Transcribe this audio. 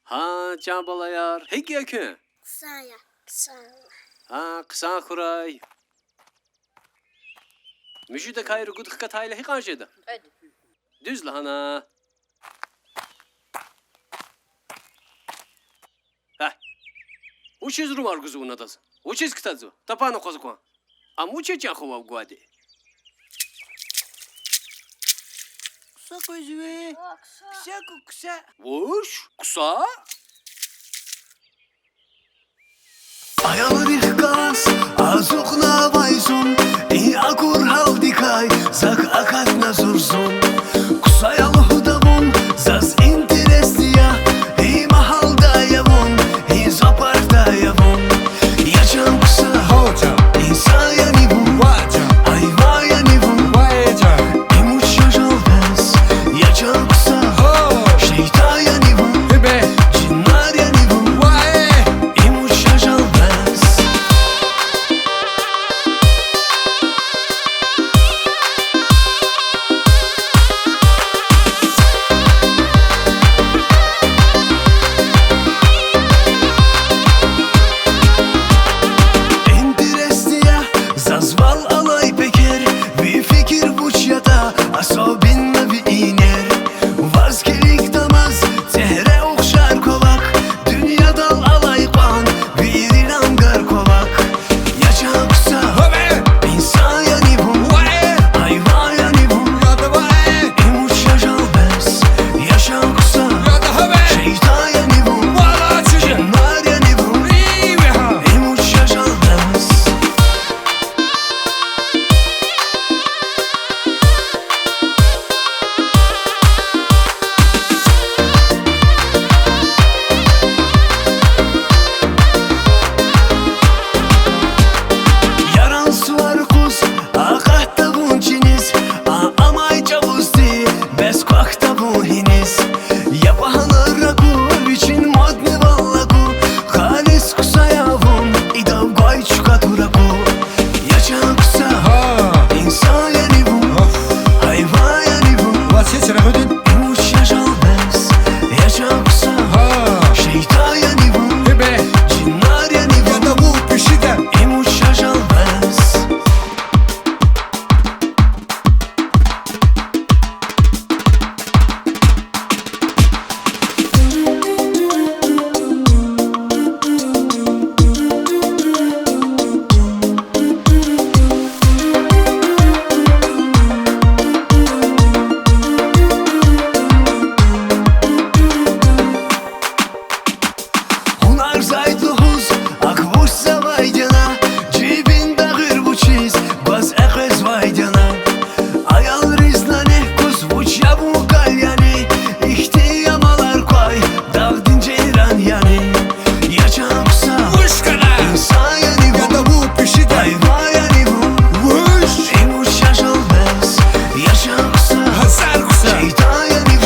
Ha, çabalayar. Heki yakı. Kısaya. Kısa. Ha, kısa kuray. Müşüde kayrı guduk katayla hek anjeda. Hadi. Düz lahana. Ha. Uçiz rumar guzu unadaz. Uçiz kıtazı. Tapana kozukwa. Am uçe çakova guadi. Kısa kozuve. Kısa kısa. Vuş. Kısa. Ayalırıq qas, azuqna vayzun I akur haldikay, zak akat nazursun Kusayalı davun, zaz interestiya I mahalda yavun, I zaparda yavun Yaşam kısa, insaya nivun Ayvaya nivun, imuç yaşaldes Yaşam kısa, şeytaya nivun Cinnar ya nivun, imuç yaşaldes Interestiya, zazval alay peker Bir fikir buç yata, asobinle bir iner Vazgelik damaz, tehre okşar kovak Dünyadan alay kan, bir ilan gar kovak Yaşam kısa, insaya nivun Ayvaya nivun, imuç yaşalbes Yaşam kısa, şeytaya nivun Cinnar ya nivun, imuç yaşalbes Yaran suvar kus, akahta bunçiniz Amay çavuzdi, bes kwakta buhiniz Yapahanır raku, için modni vallaku Halis kusayavun, idav goy çukaturaku Yaşam kısa, insaya nivun Hayvaya nivun, imuç yaşalbes Yaşam kısa, şeytaya nivun Cinnar ya nivun, imuç yaşalbes Hunar zaytlı huz, akvuş zavaydana Cibin dağır bu çiz, baz ekez vaydana Ayal riznane, kuz vuç ya bu galyani İhtiyamalar koy, dağdin ceyran yani Yaşam kısa, insaya nivun Ayvaya nivun, imuç yaşalbes Yaşam kısa, şeytaya nivun